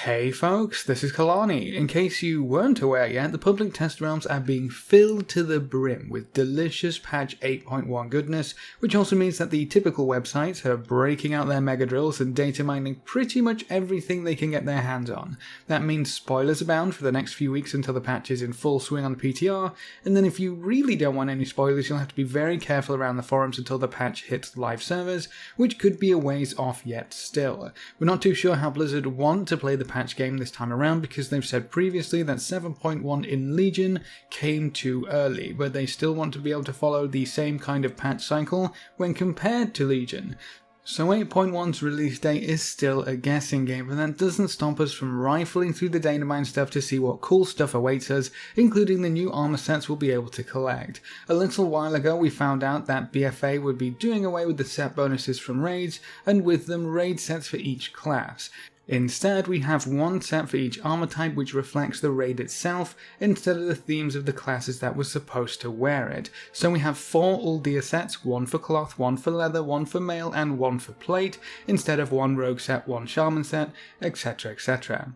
Hey folks, this is Kelani. In case you weren't aware yet, the public test realms are being filled to the brim with delicious patch 8.1 goodness, which also means that the typical websites are breaking out their mega drills and data mining pretty much everything they can get their hands on. That means spoilers abound for the next few weeks until the patch is in full swing on PTR, and then if you really don't want any spoilers, you'll have to be very careful around the forums until the patch hits live servers, which could be a ways off yet still. We're not too sure how Blizzard want to play the patch game this time around because they've said previously that 7.1 in Legion came too early, but they still want to be able to follow the same kind of patch cycle when compared to Legion. So 8.1's release date is still a guessing game, but that doesn't stop us from rifling through the data mine stuff to see what cool stuff awaits us, including the new armor sets we'll be able to collect. A little while ago we found out that BFA would be doing away with the set bonuses from raids, and with them raid sets for each class. Instead, we have one set for each armor type which reflects the raid itself instead of the themes of the classes that were supposed to wear it. So we have 4 Uldir sets, one for cloth, one for leather, one for mail, and one for plate, instead of one rogue set, one shaman set, etc, etc.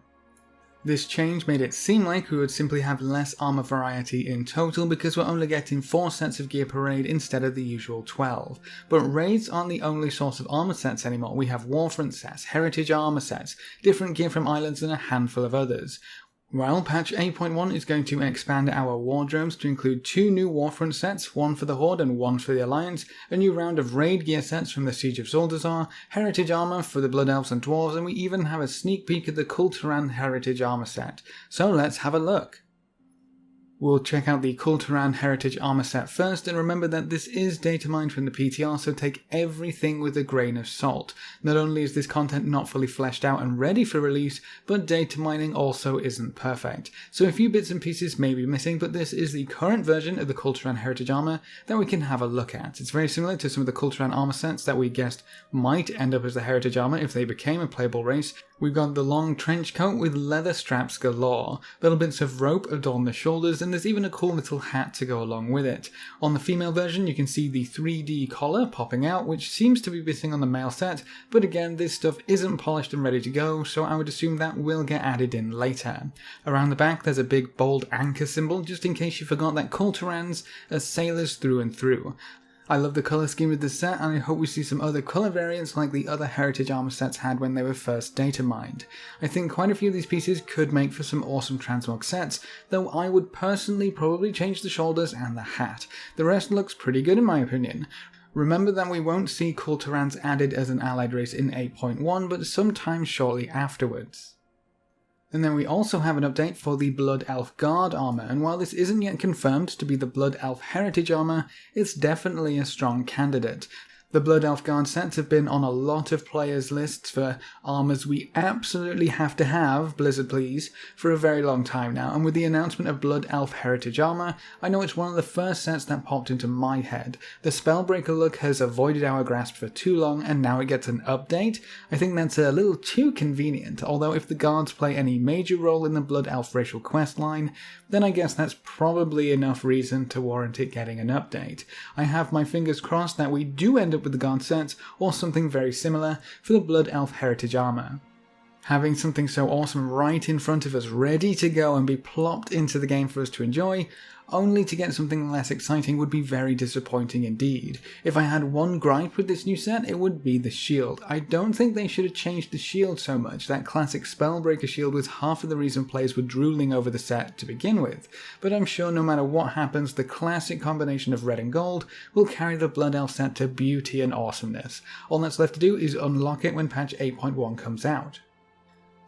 This change made it seem like we would simply have less armor variety in total because we're only getting 4 sets of gear per raid instead of the usual 12. But raids aren't the only source of armor sets anymore. We have Warfront sets, heritage armor sets, different gear from islands, and a handful of others. Well, patch 8.1 is going to expand our wardrobes to include 2 new Warfront sets, one for the Horde and one for the Alliance, a new round of raid gear sets from the Siege of Zuldazar, heritage armor for the Blood Elves and Dwarves, and we even have a sneak peek at the Kulturan heritage armor set. So let's have a look. We'll check out the Kulturan Heritage Armor set first, and remember that this is data mined from the PTR, so take everything with a grain of salt. Not only is this content not fully fleshed out and ready for release, but data mining also isn't perfect. So a few bits and pieces may be missing, but this is the current version of the Kulturan Heritage Armor that we can have a look at. It's very similar to some of the Kulturan armor sets that we guessed might end up as the Heritage Armor if they became a playable race. We've got the long trench coat with leather straps galore, little bits of rope adorn the shoulders, and there's even a cool little hat to go along with it. On the female version you can see the 3D collar popping out, which seems to be missing on the male set, but again this stuff isn't polished and ready to go, so I would assume that will get added in later. Around the back there's a big bold anchor symbol, just in case you forgot that Kulturans are sailors through and through. I love the colour scheme of this set, and I hope we see some other colour variants like the other heritage armor sets had when they were first data mined. I think quite a few of these pieces could make for some awesome transmog sets, though I would personally probably change the shoulders and the hat. The rest looks pretty good in my opinion. Remember that we won't see Kulturans added as an allied race in 8.1, but sometime shortly afterwards. And then we also have an update for the Blood Elf Guard armor, and while this isn't yet confirmed to be the Blood Elf Heritage armor, it's definitely a strong candidate. The Blood Elf Guard sets have been on a lot of players' lists for armors we absolutely have to have, Blizzard please, for a very long time now, and with the announcement of Blood Elf Heritage armor, I know it's one of the first sets that popped into my head. The Spellbreaker look has avoided our grasp for too long, and now it gets an update. I think that's a little too convenient, although if the guards play any major role in the Blood Elf racial quest line, then I guess that's probably enough reason to warrant it getting an update. I have my fingers crossed that we do end up with the guard sets, or something very similar, for the Blood Elf Heritage armor. Having something so awesome right in front of us, ready to go and be plopped into the game for us to enjoy, only to get something less exciting would be very disappointing indeed. If I had one gripe with this new set, it would be the shield. I don't think they should have changed the shield so much. That classic Spellbreaker shield was half of the reason players were drooling over the set to begin with, but I'm sure no matter what happens, the classic combination of red and gold will carry the Blood Elf set to beauty and awesomeness. All that's left to do is unlock it when patch 8.1 comes out.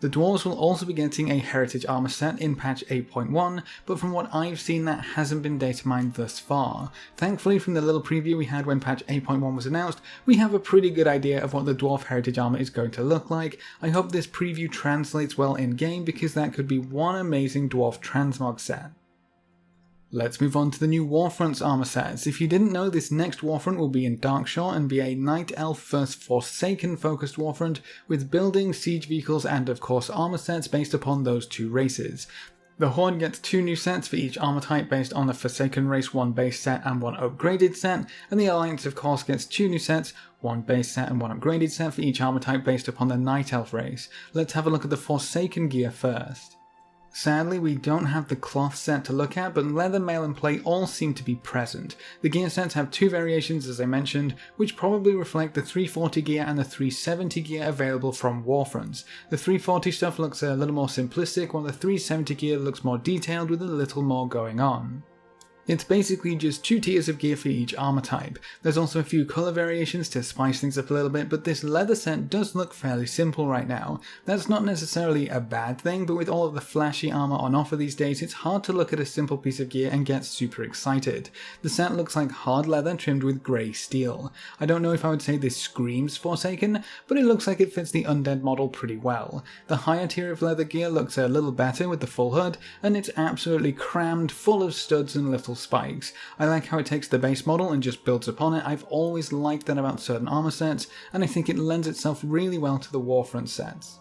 The Dwarves will also be getting a Heritage Armor set in patch 8.1, but from what I've seen that hasn't been data mined thus far. Thankfully from the little preview we had when patch 8.1 was announced, we have a pretty good idea of what the Dwarf Heritage Armor is going to look like. I hope this preview translates well in game because that could be one amazing Dwarf transmog set. Let's move on to the new Warfronts armor sets. If you didn't know, this next Warfront will be in Darkshore and be a Night Elf vs Forsaken focused Warfront with buildings, siege vehicles and of course armor sets based upon those two races. The Horde gets 2 new sets for each armor type based on the Forsaken race, 1 base set and 1 upgraded set, and the Alliance of course gets 2 new sets, 1 base set and 1 upgraded set for each armor type based upon the Night Elf race. Let's have a look at the Forsaken gear first. Sadly, we don't have the cloth set to look at, but leather, mail and plate all seem to be present. The gear sets have 2 variations as I mentioned, which probably reflect the 340 gear and the 370 gear available from Warfronts. The 340 stuff looks a little more simplistic, while the 370 gear looks more detailed with a little more going on. It's basically just 2 tiers of gear for each armor type. There's also a few colour variations to spice things up a little bit, but this leather set does look fairly simple right now. That's not necessarily a bad thing, but with all of the flashy armor on offer these days, it's hard to look at a simple piece of gear and get super excited. The set looks like hard leather trimmed with grey steel. I don't know if I would say this screams Forsaken, but it looks like it fits the undead model pretty well. The higher tier of leather gear looks a little better with the full hood, and it's absolutely crammed full of studs and little spikes. I like how it takes the base model and just builds upon it. I've always liked that about certain armor sets, and I think it lends itself really well to the Warfront sets.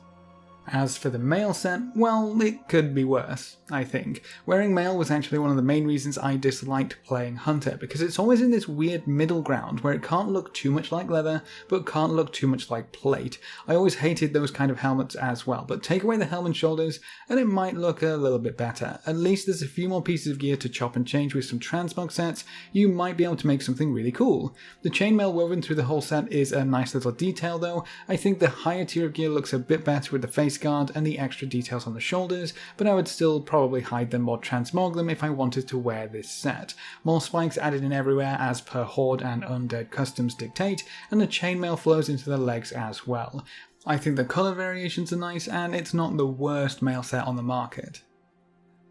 As for the mail set, well, it could be worse, I think. Wearing mail was actually one of the main reasons I disliked playing Hunter, because it's always in this weird middle ground where it can't look too much like leather, but can't look too much like plate. I always hated those kind of helmets as well, but take away the helm and shoulders, and it might look a little bit better. At least there's a few more pieces of gear to chop and change with some transmog sets. You might be able to make something really cool. The chainmail woven through the whole set is a nice little detail though. I think the higher tier of gear looks a bit better with the face guard and the extra details on the shoulders, but I would still probably hide them or transmog them if I wanted to wear this set. More spikes added in everywhere as per Horde and Undead customs dictate, and the chainmail flows into the legs as well. I think the colour variations are nice, and it's not the worst mail set on the market.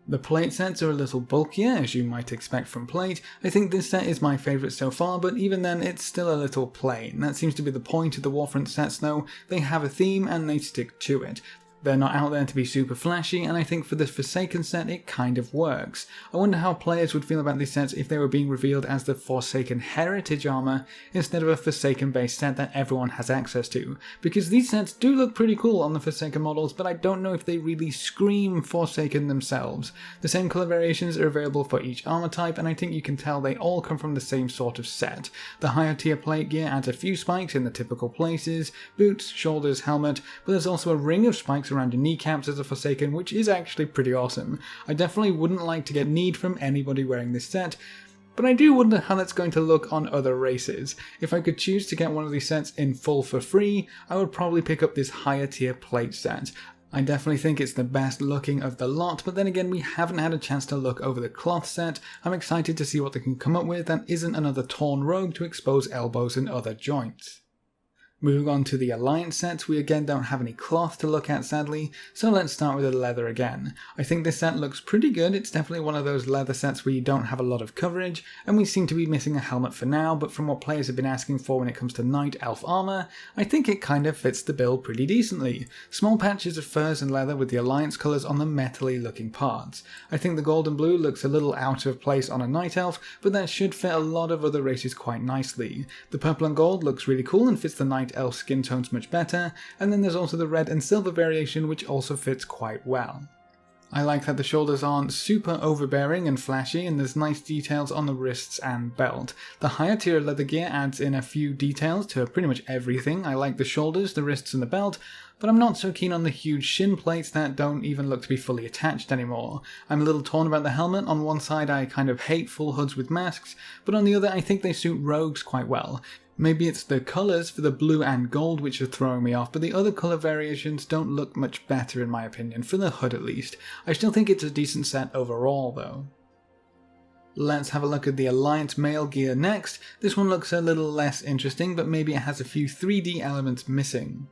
The plate sets are a little bulkier, as you might expect from plate. I think this set is my favourite so far, but even then it's still a little plain. That seems to be the point of the Warfront sets though. They have a theme and they stick to it. They're not out there to be super flashy, and I think for this Forsaken set it kind of works. I wonder how players would feel about these sets if they were being revealed as the Forsaken Heritage armor instead of a Forsaken based set that everyone has access to, because these sets do look pretty cool on the Forsaken models, but I don't know if they really scream Forsaken themselves. The same colour variations are available for each armor type, and I think you can tell they all come from the same sort of set. The higher tier plate gear adds a few spikes in the typical places, boots, shoulders, helmet, but there's also a ring of spikes around your kneecaps as a Forsaken, which is actually pretty awesome. I definitely wouldn't like to get kneed from anybody wearing this set, but I do wonder how that's going to look on other races. If I could choose to get one of these sets in full for free, I would probably pick up this higher tier plate set. I definitely think it's the best looking of the lot, but then again we haven't had a chance to look over the cloth set. I'm excited to see what they can come up with that isn't another torn robe to expose elbows and other joints. Moving on to the Alliance sets, we again don't have any cloth to look at sadly, so let's start with the leather again. I think this set looks pretty good. It's definitely one of those leather sets where you don't have a lot of coverage, and we seem to be missing a helmet for now, but from what players have been asking for when it comes to Night Elf armor, I think it kind of fits the bill pretty decently. Small patches of furs and leather with the Alliance colours on the metally looking parts. I think the gold and blue looks a little out of place on a Night Elf, but that should fit a lot of other races quite nicely. The purple and gold looks really cool and fits the Night Elf skin tones much better, and then there's also the red and silver variation which also fits quite well. I like that the shoulders aren't super overbearing and flashy, and there's nice details on the wrists and belt. The higher tier leather gear adds in a few details to pretty much everything. I like the shoulders, the wrists and the belt, but I'm not so keen on the huge shin plates that don't even look to be fully attached anymore. I'm a little torn about the helmet. On one side I kind of hate full hoods with masks, but on the other I think they suit rogues quite well. Maybe it's the colours for the blue and gold which are throwing me off, but the other colour variations don't look much better in my opinion, for the hood at least. I still think it's a decent set overall though. Let's have a look at the Alliance mail gear next. This one looks a little less interesting, but maybe it has a few 3D elements missing.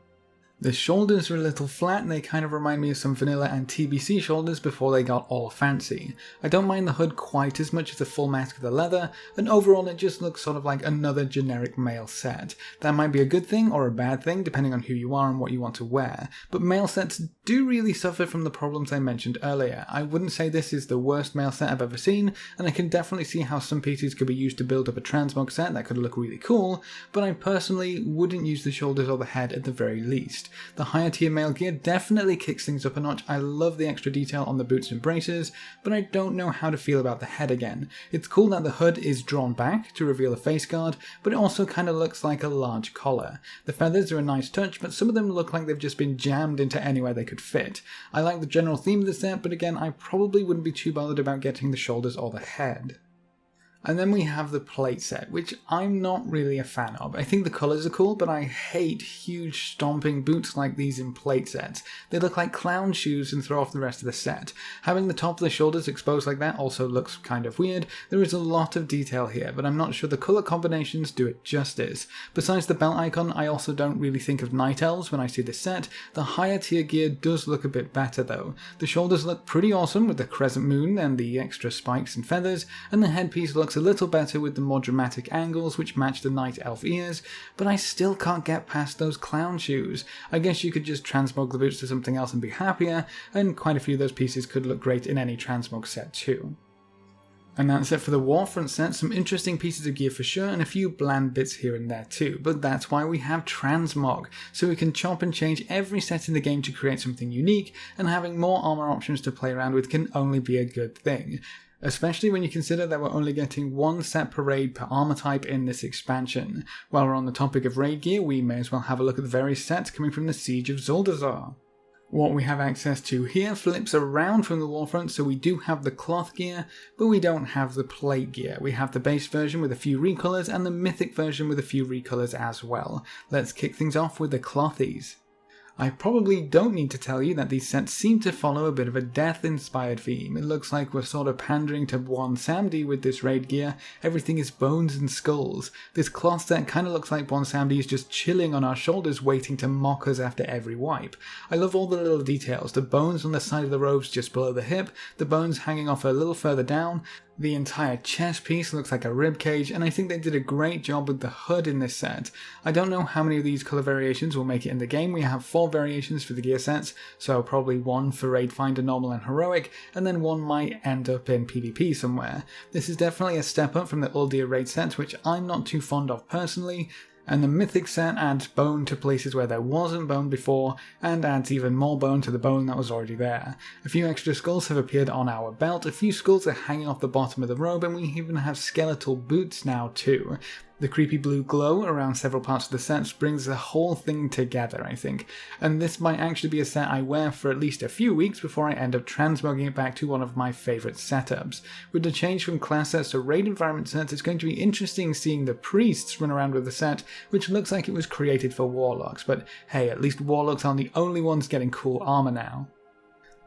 The shoulders are a little flat and they kind of remind me of some vanilla and TBC shoulders before they got all fancy. I don't mind the hood quite as much as the full mask of the leather, and overall it just looks sort of like another generic mail set. That might be a good thing or a bad thing depending on who you are and what you want to wear, but mail sets do really suffer from the problems I mentioned earlier. I wouldn't say this is the worst mail set I've ever seen, and I can definitely see how some pieces could be used to build up a transmog set that could look really cool, but I personally wouldn't use the shoulders or the head at the very least. The higher tier male gear definitely kicks things up a notch. I love the extra detail on the boots and braces, but I don't know how to feel about the head again. It's cool that the hood is drawn back to reveal a face guard, but it also kind of looks like a large collar. The feathers are a nice touch, but some of them look like they've just been jammed into anywhere they could fit. I like the general theme of the set, but again, I probably wouldn't be too bothered about getting the shoulders or the head. And then we have the plate set, which I'm not really a fan of. I think the colours are cool, but I hate huge stomping boots like these in plate sets. They look like clown shoes and throw off the rest of the set. Having the top of the shoulders exposed like that also looks kind of weird. There is a lot of detail here, but I'm not sure the colour combinations do it justice. Besides the belt icon, I also don't really think of night elves when I see this set. The higher tier gear does look a bit better though. The shoulders look pretty awesome with the crescent moon and the extra spikes and feathers, and the headpiece looks a little better with the more dramatic angles which match the night elf ears, but I still can't get past those clown shoes. I guess you could just transmog the boots to something else and be happier, and quite a few of those pieces could look great in any transmog set too. And that's it for the Warfront set. Some interesting pieces of gear for sure, and a few bland bits here and there too, but that's why we have transmog, so we can chop and change every set in the game to create something unique, and having more armor options to play around with can only be a good thing. Especially when you consider that we're only getting one set per raid per armor type in this expansion. While we're on the topic of raid gear, we may as well have a look at the various sets coming from the Siege of Zuldazar. What we have access to here flips around from the Warfront, so we do have the cloth gear, but we don't have the plate gear. We have the base version with a few recolors and the mythic version with a few recolors as well. Let's kick things off with the clothies. I probably don't need to tell you that these sets seem to follow a bit of a death-inspired theme. It looks like we're sort of pandering to Bon Samedi with this raid gear. Everything is bones and skulls. This cloth set kind of looks like Bon Samedi is just chilling on our shoulders waiting to mock us after every wipe. I love all the little details. The bones on the side of the robes just below the hip, the bones hanging off a little further down. The entire chest piece looks like a ribcage, and I think they did a great job with the hood in this set. I don't know how many of these colour variations will make it in the game. We have 4 variations for the gear sets, so probably 1 for Raid Finder, Normal and Heroic, and then 1 might end up in PvP somewhere. This is definitely a step up from the Uldir raid sets, which I'm not too fond of personally. And the mythic set adds bone to places where there wasn't bone before, and adds even more bone to the bone that was already there. A few extra skulls have appeared on our belt, a few skulls are hanging off the bottom of the robe, and we even have skeletal boots now too. The creepy blue glow around several parts of the set brings the whole thing together, I think, and this might actually be a set I wear for at least a few weeks before I end up transmogging it back to one of my favourite setups. With the change from class sets to raid environment sets, it's going to be interesting seeing the priests run around with the set, which looks like it was created for warlocks, but hey, at least warlocks aren't the only ones getting cool armour now.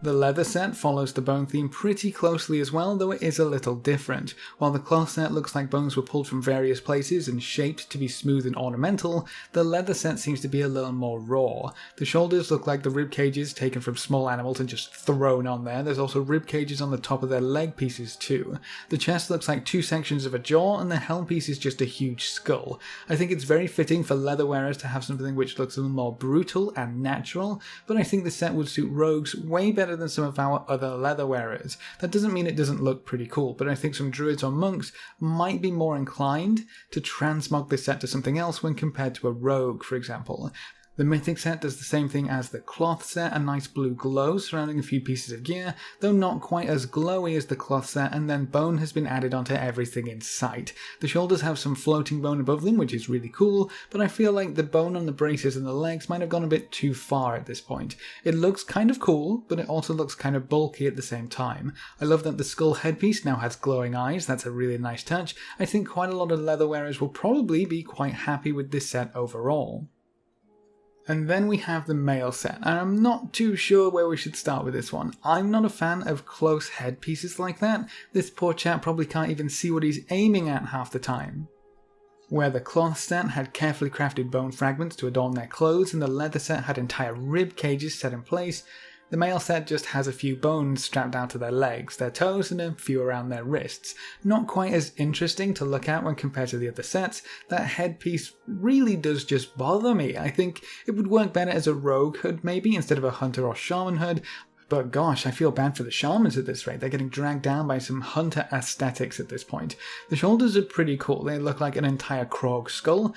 The leather set follows the bone theme pretty closely as well, though it is a little different. While the cloth set looks like bones were pulled from various places and shaped to be smooth and ornamental, the leather set seems to be a little more raw. The shoulders look like the rib cages taken from small animals and just thrown on there. There's also rib cages on the top of their leg pieces too. The chest looks like 2 sections of a jaw, and the helm piece is just a huge skull. I think it's very fitting for leather wearers to have something which looks a little more brutal and natural, but I think the set would suit rogues way better than some of our other leather wearers. That doesn't mean it doesn't look pretty cool, but I think some druids or monks might be more inclined to transmog this set to something else when compared to a rogue, for example. The mythic set does the same thing as the cloth set, a nice blue glow surrounding a few pieces of gear, though not quite as glowy as the cloth set, and then bone has been added onto everything in sight. The shoulders have some floating bone above them, which is really cool, but I feel like the bone on the braces and the legs might have gone a bit too far at this point. It looks kind of cool, but it also looks kind of bulky at the same time. I love that the skull headpiece now has glowing eyes. That's a really nice touch. I think quite a lot of leather wearers will probably be quite happy with this set overall. And then we have the male set, and I'm not too sure where we should start with this one. I'm not a fan of close headpieces like that. This poor chap probably can't even see what he's aiming at half the time. Where the cloth set had carefully crafted bone fragments to adorn their clothes, and the leather set had entire rib cages set in place, the male set just has a few bones strapped down to their legs, their toes, and a few around their wrists. Not quite as interesting to look at when compared to the other sets. That headpiece really does just bother me. I think it would work better as a rogue hood maybe, instead of a hunter or shaman hood. But gosh, I feel bad for the shamans at this rate. They're getting dragged down by some hunter aesthetics at this point. The shoulders are pretty cool. They look like an entire Krog skull.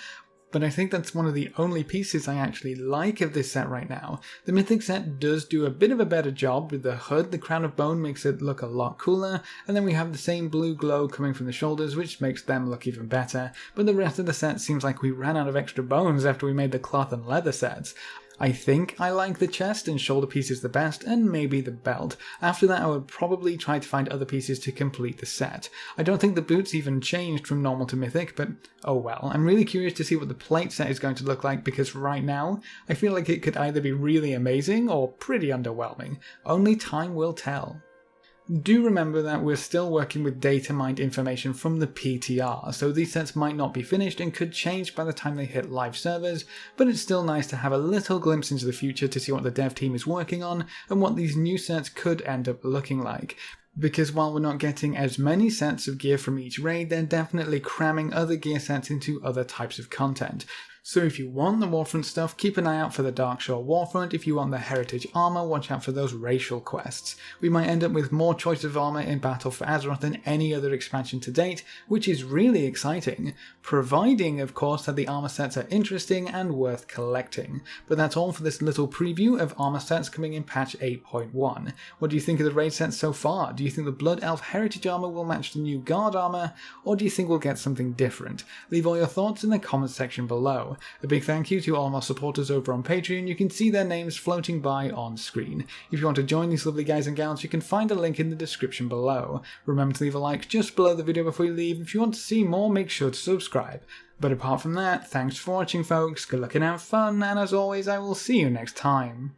but I think that's one of the only pieces I actually like of this set right now. The Mythic set does do a bit of a better job with the hood. The Crown of Bone makes it look a lot cooler, and then we have the same blue glow coming from the shoulders, which makes them look even better, but the rest of the set seems like we ran out of extra bones after we made the cloth and leather sets. I think I like the chest and shoulder pieces the best, and maybe the belt. After that I would probably try to find other pieces to complete the set. I don't think the boots even changed from normal to mythic, but oh well. I'm really curious to see what the plate set is going to look like, because right now I feel like it could either be really amazing or pretty underwhelming. Only time will tell. Do remember that we're still working with data mined information from the PTR, so these sets might not be finished and could change by the time they hit live servers, but it's still nice to have a little glimpse into the future to see what the dev team is working on and what these new sets could end up looking like. Because while we're not getting as many sets of gear from each raid, they're definitely cramming other gear sets into other types of content. So if you want the Warfront stuff, keep an eye out for the Darkshore Warfront. If you want the Heritage armor, watch out for those racial quests. We might end up with more choice of armor in battle for Azeroth than any other expansion to date, which is really exciting, providing of course that the armor sets are interesting and worth collecting. But that's all for this little preview of armor sets coming in patch 8.1. What do you think of the raid sets so far? Do you think the Blood Elf Heritage armor will match the new Guard armor, or do you think we'll get something different? Leave all your thoughts in the comments section below. A big thank you to all of our supporters over on Patreon. You can see their names floating by on screen. If you want to join these lovely guys and gals, you can find a link in the description below. Remember to leave a like just below the video before you leave. If you want to see more, make sure to subscribe. But apart from that, thanks for watching folks, good luck and have fun, and as always I will see you next time.